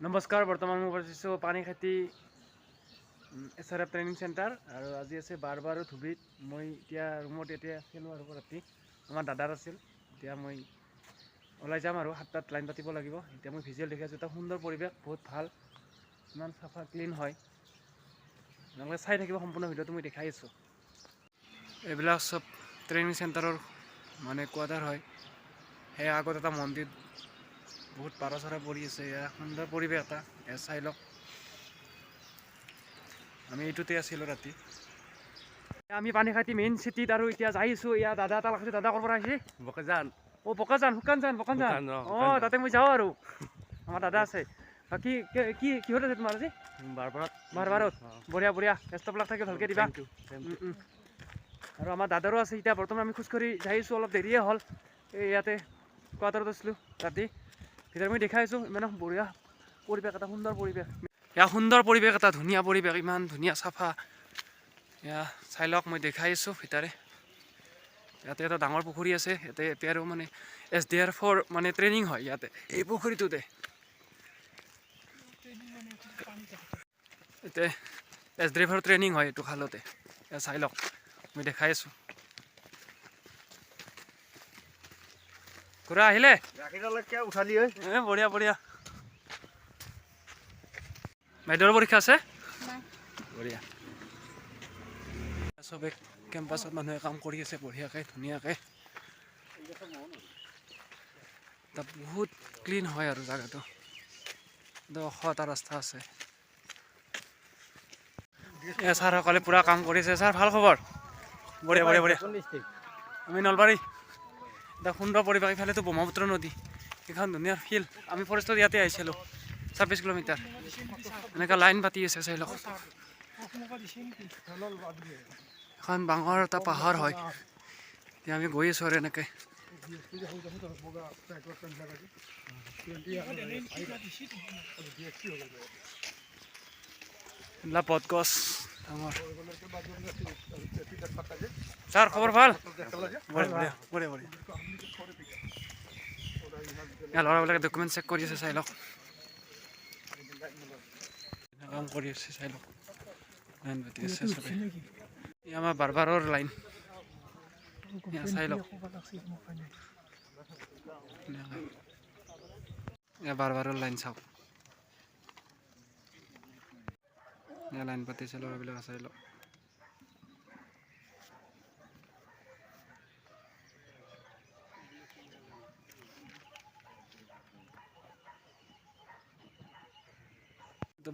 নমস্কাৰ বৰ্তমান মই পৰিছোঁ পানীখাইটি SRF ট্ৰেইনিং চেণ্টাৰ আৰু আজি আছে বাৰবাৰো ধুবিত মই এতিয়া ৰুমত আছিলোঁ আৰু ৰাতি আমাৰ দাদাৰ আছিল এতিয়া মই ওলাই যাম আৰু 7টাত লাইন পাতিব লাগিব এতিয়া মই ভিজুৱেল দেখি আছোঁ এটা সুন্দৰ পৰিৱেশ বহুত ভাল ইমান চাফা ক্লিন হয় আপোনালোকে চাই থাকিব সম্পূৰ্ণ ভিডিঅ'টো মই দেখাই আছোঁ এইবিলাক চব ট্ৰেইনিং চেণ্টাৰৰ মানে কোৱাৰ্টাৰ হয় সেই আগত এটা মন্দিৰ বহুত পাৰা চৰা পৰি আছে ইয়াৰ সুন্দৰ পৰিৱেশ এটা এয়া চাই লওক আমি এইটোতে আছিলোঁ ৰাতি আমি পানীখাইটি মেইন চিটিত আৰু এতিয়া যাই আছোঁ ইয়াৰ দাদা এটা লাগছে দাদা ক'ৰ পৰা আহিছে বকাজান বকাজান তাতে মই যাওঁ আৰু আমাৰ দাদা আছে বাকী কিহত আছে তোমাৰ আজি বাৰবাৰত বঢ়িয়া বেষ্টবিলাক থাকে ভালকৈ দিবা আৰু আমাৰ দাদাৰো আছে এতিয়া বৰ্তমান আমি খোজকাঢ়ি যাই আছোঁ অলপ দেৰিয়ে হ'ল এই ইয়াতে কোৱাৰ্টাৰত আছিলোঁ ৰাতি ভিতৰত মই দেখাই আছোঁ ইমান বঢ়িয়া পৰিৱেশ এটা সুন্দৰ পৰিৱেশ এয়া সুন্দৰ পৰিৱেশ এটা ধুনীয়া পৰিৱেশ ইমান ধুনীয়া চাফা এয়া চাই লওক মই দেখাই আছোঁ ভিতৰে ইয়াতে এটা ডাঙৰ পুখুৰী আছে ইয়াতে এতিয়াৰো মানে SDR4 মানে ট্ৰেইনিং হয় ইয়াতে এই পুখুৰীটোতে ইয়াতে SDR4 ট্ৰেইনিং হয় এইটো খালতে এয়া চাই লওক মই দেখাই আছোঁ খুৰা আহিলে উঠালি বঢ়িয়া বাইদেউৰ পৰীক্ষা আছে বঢ়িয়া চবে কেম্পাছত মানুহে কাম কৰি আছে বঢ়িয়াকৈ ধুনীয়াকৈ তাত বহুত ক্লিন হয় আৰু জেগাটো ওখ এটা ৰাস্তা আছে ছাৰসকলে পূৰা কাম কৰিছে ছাৰ ভাল খবৰ বঢ়িয়া আমি নলবাৰী এটা সুন্দৰ পৰিৱেশ ইফালেতো ব্ৰহ্মপুত্ৰ নদী এইখন ধুনীয়া ফিল্ড আমি ফৰেষ্টত ইয়াতে আহিছিলোঁ 26 কিলোমিটাৰ এনেকৈ লাইন পাতি আছে চাই লওক এখন ডাঙৰ এটা পাহাৰ হয় এতিয়া আমি গৈ আছোঁ আৰু এনেকৈ বটগছ ডাঙৰ ছাৰ খবৰ ভাল ল'ৰাবিলাকে ডকুমেণ্ট চেক কৰি আছে চাই লওক কাম কৰি আছে চাই লওক লাইন পাতি আছে চবে আমাৰ বাৰবাৰৰ লাইন চাই লওক বাৰবাৰৰ লাইন চাওক লাইন পাতিছে ল'ৰাবিলাক চাই লওক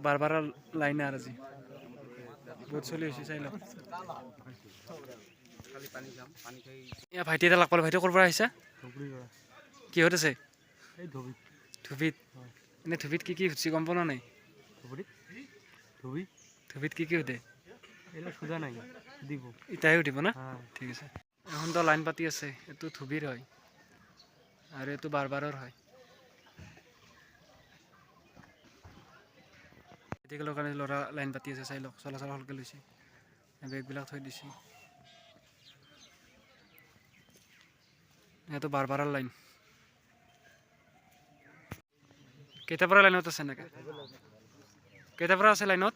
বাৰবাৰৰ লাইন আৰু আজি বহুত চলি হৈছে চাই লওক এয়া ভাইটি এটা লগ পালোঁ ভাইটি ক'ৰ পৰা আহিছা কিহত আছে ধুবিত এনেই ধুবিত কি সুধিছে গম পোৱা নাই ধুবিত কি সুধে ইটাই সুধিব না ঠিক আছে এখনতো লাইন পাতি আছে এইটো ধুবিৰ হয় আৰু এইটো বাৰবাৰৰ হয় মেডিকেলৰ কাৰণে ল'ৰা লাইন পাতি আছে চাই লওক চলাচল ভালকৈ লৈছে বেগবিলাক থৈ দিছে এইটো বাৰবাৰৰ লাইন কেইটাৰ পৰা লাইনত আছে এনেকৈ কেইটাৰ পৰা আছে লাইনত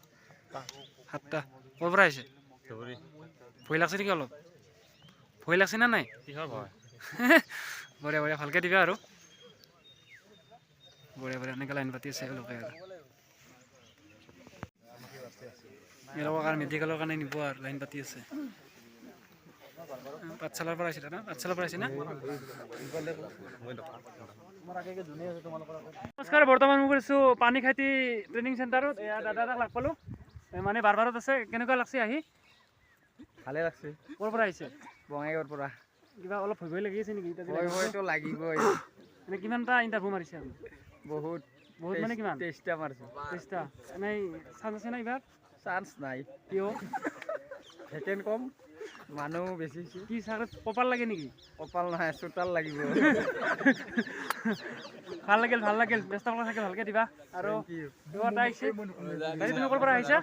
7টা ক'ৰ পৰা আহিছে ভয় লাগছে নেকি অলপ ভয় লাগছে না নাই বঢ়িয়া ভালকৈ দিবা আৰু বঢ়িয়া এনেকৈ লাইন পাতি আছে এওঁলোকে আৰু এওঁলোকৰ কাৰণে মেডিকেলৰ কাৰণে নিব আৰু লাইন পাতি আছে পাঠশালাৰ পৰা আহিছিলে না নমস্কাৰ বৰ্তমান মই কৰিছোঁ পানীখাইটি ট্ৰেইনিং চেণ্টাৰত এয়া দাদা এটাক লগ পালোঁ মানে বাৰবাৰত আছে কেনেকুৱা লাগছে আহি ভালে লাগছে ক'ৰ পৰা আহিছে বঙাইগাঁৱৰ পৰা কিবা অলপ ভয় লাগি আছে নেকি ভয়টো লাগিবই এনেই কিমানটা ইণ্টাৰভিউ মাৰিছে আপুনি বহুত মানে কিমান 23টা মাৰিছোঁ 23টা এনেই চান্স আছে না এইবাৰ চান্স নাই কিয় ভেকেণ্ট কম মানুহ বেছি কি ছাৰ কপাল লাগে নেকি কপাল নহয় চোতাল লাগিব ভাল লাগিল ব্যস্ত থাকে ভালকৈ দিবা আৰু এটা আহিছে তুমি ক'ৰ পৰা আহিছা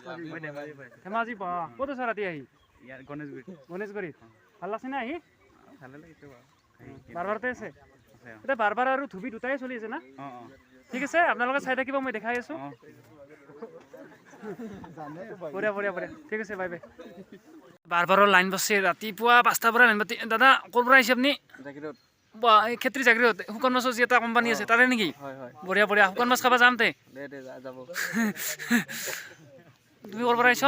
ধেমাজি ক'ত আছা ৰাতি আহি গণেশগুৰিত ভাল লাগছে না আহি ভালে লাগিছে বাৰবাৰতে আছে এতিয়া বাৰবাৰ আৰু ধুবি দুটাই চলি আছে না ঠিক আছে আপোনালোকে চাই থাকিব মই দেখাই আছো বঢ়িয়া বঢ়িয়া বঢ়িয়া ঠিক আছে বাই বাই বাৰবাৰৰ লাইন বাছে ৰাতিপুৱা 5টাৰ পৰা লাইন বাতি দাদা ক'ৰ পৰা আহিছে আপুনি এই ক্ষেত্ৰী জাগিৰত শুকান মাছৰ যি এটা কোম্পানী আছে তাৰে নেকি বঢ়িয়া বঢ়িয়া শুকান মাছ খাব যাম তে তুমি ক'ৰ পৰা আহিছ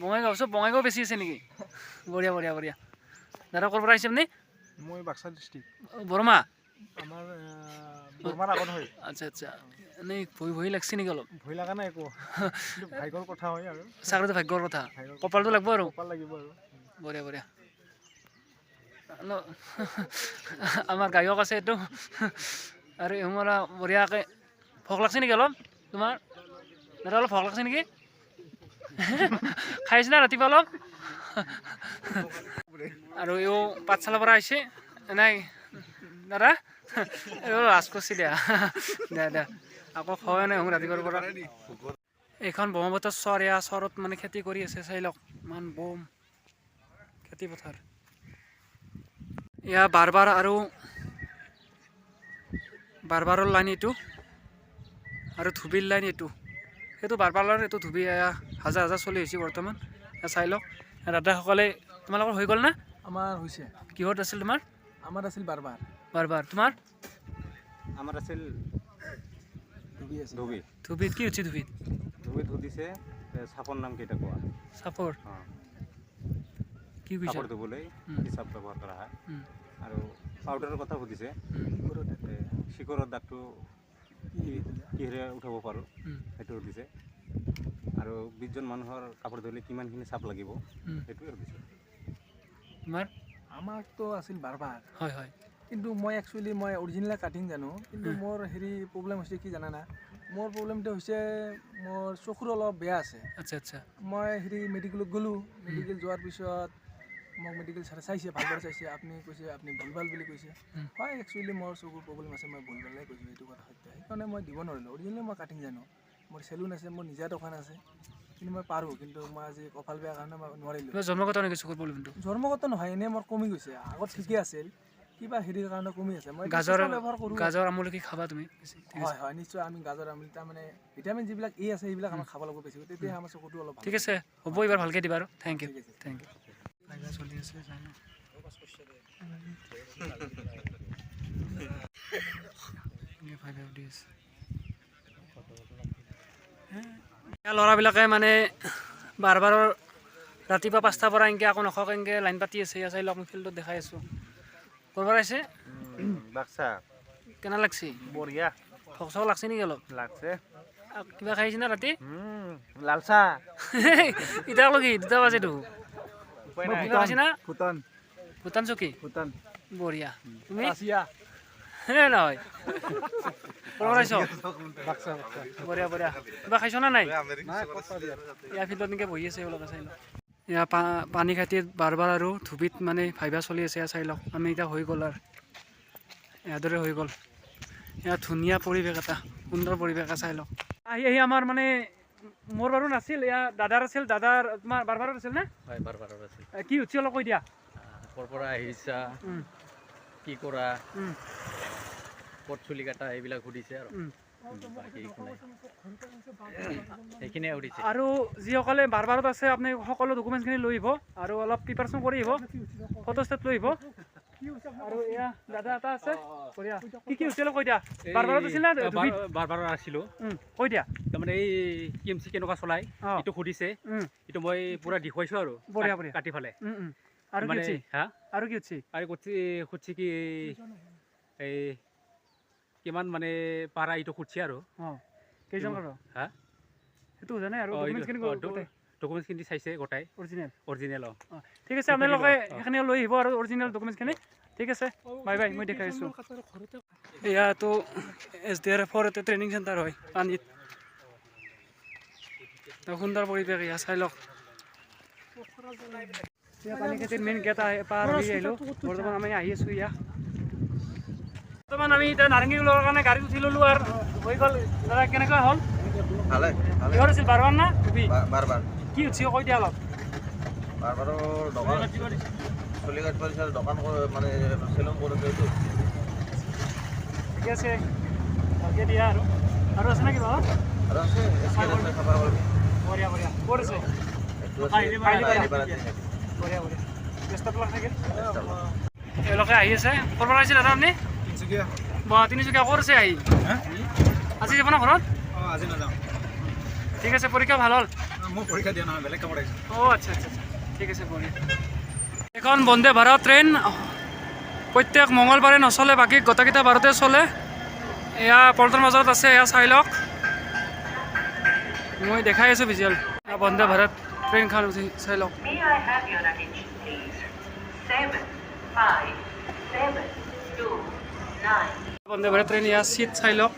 বঙাইগাঁও চব বঙাইগাঁও বেছি আছে নেকি বঢ়িয়া বঢ়িয়া বঢ়িয়া দাদা ক'ৰ পৰা আহিছে আপুনি মই বাক্সা ডিষ্ট্ৰিক্ট বৰমা আমাৰ বৰমাৰ আগত হয় আচ্ছা আচ্ছা এনেই ভয় লাগছে নেকি অলপ ভয় লগা নাই একো কিন্তু ভাগ্যৰ কথা হয় আৰু চাকৰিটো ভাগ্যৰ কথা কপালটো লাগিব আৰু কপাল লাগিব আৰু বঢ়িয়া বঢ়িয়া আমাৰ গায়ক আছে এইটো আৰু এমৰা বঢ়িয়াকৈ ভোক লাগছে নেকি অলপ তোমাৰ দাদা অলপ ভোক লাগছে নেকি খাইছে না ৰাতিপুৱা অলপ আৰু এও পাঠশালাৰ পৰা আহিছে নাই দাদা লাজ কৰিছে দিয়া দে দে আকৌ খোৱাই নাই শুন ৰাতিপুৱাৰ পৰা এইখন ব্ৰহ্মপুত্ৰ চৰ এয়া চৰত মানে খেতি কৰি আছে চাই লওক ইমান বম খেতি পথাৰ এয়া বাৰবাৰ আৰু বাৰবাৰৰ লাইন এইটো আৰু ধুবিৰ লাইন এইটো সেইটো বাৰবাৰৰ এইটো ধুবি এয়া হাজাৰ হাজাৰ চলি হৈছে বৰ্তমান চাই লওক দাদাসকলে তোমালোকৰ হৈ গ'ল না আমাৰ হৈছে কিহত আছিল তোমাৰ আমাৰ আছিল বাৰবাৰ বাৰবাৰ তোমাৰ আমাৰ আছিল ধুবি ধুবিত কি হৈছে ধুবিত ধুবিত সুধিছে চাপৰ নাম কেইটা কোৱা চাপৰ কি কৈছে চাপৰ ধুবলৈ কি চাপ ব্যৱহাৰ কৰা হয় আৰু পাউডাৰৰ কথা সুধিছে শিকৰৰ দাগটো কিহেৰে উঠাব পাৰোঁ সেইটো সুধিছে আৰু 20জন মানুহৰ কাপোৰ ধুলে কিমানখিনি চাপ লাগিব সেইটোৱে সুধিছে তোমাৰ আমাৰতো আছিল বাৰবাৰ হয় হয় কিন্তু মই একচুৱেলি মই অৰিজিনেল কাটিং জানো কিন্তু মোৰ হেৰি প্ৰব্লেম হৈছে কি জানা না মোৰ প্ৰব্লেমটো হৈছে মোৰ চকুৰ অলপ বেয়া আছে আচ্ছা আচ্ছা মই হেৰি মেডিকেলত গ'লোঁ মেডিকেল যোৱাৰ পিছত মোক মেডিকেল ছাৰে চাইছে ভালদৰে চাইছে আপুনি কৈছে আপুনি ভুলভাল বুলি কৈছে হয় একচুৱেলি মোৰ চকুৰ প্ৰব্লেম আছে মই ভুলভালেই কৈছোঁ এইটো কথা সত্য সেইকাৰণে মই দিব নোৱাৰিলোঁ অৰিজিনেলি মই কাটিং জানো মোৰ চেলুন আছে মোৰ নিজা দোকান আছে কিন্তু মই পাৰোঁ কিন্তু মই আজি কপাল বেয়া কাৰণে মই নোৱাৰিলোঁ জন্মগত নেকি চকুৰ প্ৰব্লেমটো জন্মগত নহয় এনেই মোৰ কমি গৈছে আগত ঠিকে আছিল কিবা হেৰিৰ কাৰণে কমি আছে মই গাজৰ ব্যৱহাৰ কৰোঁ গাজৰ আমলকি খাবা তুমি হয় হয় নিশ্চয় আমি গাজৰ আমলকি তাৰমানে ভিটামিন যিবিলাক আছে সেইবিলাক আমাৰ খাব লাগিব বেছিকৈ তেতিয়া আমাৰ চকুটো অলপ ঠিক আছে হ'ব এইবাৰ ভালকৈ দিবা আৰু থেংক ইউ থেংক ইউ চলি আছে ল'ৰাবিলাকে মানে বাৰবাৰৰ ৰাতিপুৱা 5টাৰ পৰা এনেকৈ আকৌ নখক এনেকৈ লাইন পাতি আছে চাই লওক মই ফিল্ডত দেখাই আছোঁ ক'ৰ পৰা আহিছে বাক্সা কেনে লাগছে বঢ়িয়া ভোক চক লাগছে নেকি অলপ লাগছে কিবা খাইছে না ৰাতি লাল চাহ এতিয়া কি 2টা বাজেতো কিবা খাইছে না ভূটান ভূটান চকী ভূটান বঢ়িয়া তুমি ৰাছিয়া হে নহয় ক'ৰ পৰা আহিছ বাক্সা বঢ়িয়া বঢ়িয়া কিবা খাইছ না নাই নাই কথা দিয়া ইয়াৰ ফিল্ডত এনেকৈ বহি আছে ওলাব চাই লওক এয়া পানী খাতিত বাৰবাৰ আৰু ধুবিত মানে ভাইবা চলি আছে চাই লওক আমি এতিয়া হৈ গ'ল আৰু ইয়াৰ হৈ গ'ল ইয়াত ধুনীয়া পৰিৱেশ এটা সুন্দৰ পৰিৱেশ এটা চাই লওক আহি আহি আমাৰ মানে মোৰ বাৰু নাছিল এয়া দাদাৰ আছিল দাদাৰ তোমাৰ বাৰবাৰত আছিল নে হয় বাৰবাৰৰ আছিল কি উঠি অলপ কৈ দিয়া ক'ৰ পৰা আহিছা কি কৰা ক'ত চুলি কাটা এইবিলাক সুধিছে আৰু বাকী একো নাই সেইখিনিয়ে সুধিছে আৰু যিসকলে বাৰবাৰত আছে আপুনি সকলো ডকুমেণ্টছখিনি লৈ আহিব আৰু অলপ প্ৰিপাৰেশ্যন কৰি আহিব ফটো ষ্টেট লৈ আহিব আৰু এয়া দাদা এটা আছে বঢ়িয়া কি হৈছিল কৈ দিয়া বাৰবাৰত আছিল না বাৰবাৰৰ আছিলোঁ কৈ দিয়া তাৰমানে এই KMC কেনেকুৱা চলাই এইটো সুধিছে এইটো মই পুৰা দেখুৱাইছোঁ আৰু বঢ়িয়া বঢ়িয়া কাটি ফালে আৰু কি উঠি হা আৰু কি উঠি আৰু সুধছি কি এই কিমান মানে পাৰা এইটো সুধছে আৰু কেইজন আৰু হা সেইটো জানে আৰু ডকুমেণ্টছখিনি চাইছে গোটাই অৰিজিনেল ঠিক আছে আপোনালোকে সেইখিনি লৈ আহিব আৰু অৰিজিনেল ডকুমেণ্টছখিনি ঠিক আছে বাই বাই মই দেখাই আছোঁ এয়াতো SDRFৰ এটা ট্ৰেইনিং চেণ্টাৰ হয় পানীত সুন্দৰ পৰিৱেশ এয়া চাই লওক পানী খেতিৰ মেইন গেট পাৰ হৈ আহিলোঁ বৰ্তমান আমি আহি আছোঁ ইয়া বৰ্তমান আমি এতিয়া নাৰেংগী ওলোৱাৰ কাৰণে গাড়ীত উঠি ল'লোঁ আৰু হৈ গ'ল দাদা কেনেকুৱা হ'ল ভালে কিহৰ আছিল বাৰবাৰ না ধুবি বাৰবাৰ কি উঠি কৈ দিয়া অলপ বাৰবাৰৰ দোকান চুলি কাটিব দিছে দোকান মানে চেলুন কৰিছে এইটো ঠিকে আছে ভালকৈ দিয়া আৰু আছে নেকি বাবা আৰু আছে স্কেল আছে খাবা পাৰবি বঢ়িয়া বঢ়িয়া ক'ত আছে এইটো আছে কাহিলীপাৰা তিনিআলি বঢ়িয়া বঢ়িয়া ব্যস্তবিলাক থাকিল এওঁলোকে আহি আছে ক'ৰবাত আহিছে দাদা আপুনি তিনিচুকীয়া ক'ত আছে আহি আজি যাব না ঘৰত আজি নাযাওঁ ঠিক আছে পৰীক্ষা ভাল হ'ল মোৰ পৰীক্ষা দিয়া নহয় বেলেগ কামত আহিছোঁ আচ্ছা আচ্ছা আচ্ছা ঠিক আছে বঢ়িয়া এখন বন্দে ভাৰত ট্ৰেইন প্ৰত্যেক মঙলবাৰে নচলে বাকী গোটেইকেইটা বাৰতে চলে এয়া পল্টন বজাৰত আছে এয়া চাই লওক মই দেখাই আছোঁ ভিজুৱেল এয়া বন্দে ভাৰত ট্ৰেইনখন চাই লওক May I have your attention, please? 75729. Vande Bharat train এয়া চিট চাই লওক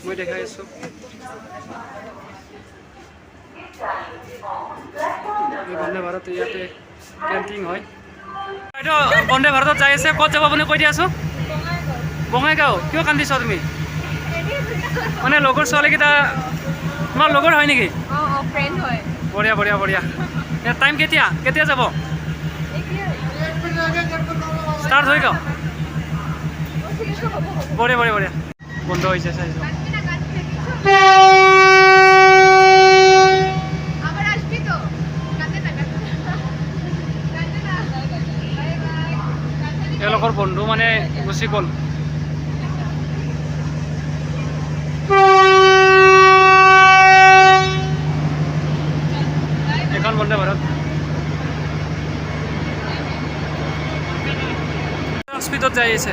মই দেখাই আছোঁ এই বন্দে ভাৰত ইয়াতে কেম্পিং হয় এইটো বন্দে ভাৰতত যাই আছে ক'ত যাব আপুনি কৈ দিয়া আছোঁ বঙাইগাঁও কিয় কান্দিছ তুমি মানে লগৰ ছোৱালীকেইটা তোমাৰ লগৰ হয় নেকি ফ্ৰেণ্ড হয় বঢ়িয়া বঢ়িয়া বঢ়িয়া টাইম কেতিয়া যাব ষ্টাৰ্ট হৈ গ'ল বঢ়িয়া বঢ়িয়া বঢ়িয়া বন্ধ হৈছে চাইছোঁ আবাৰ আসবি তো কাঁদে না এওঁলোকৰ বন্ধু মানে গুচি গ'ল এখন বন্দে ভাৰত স্পীডত যাই আছে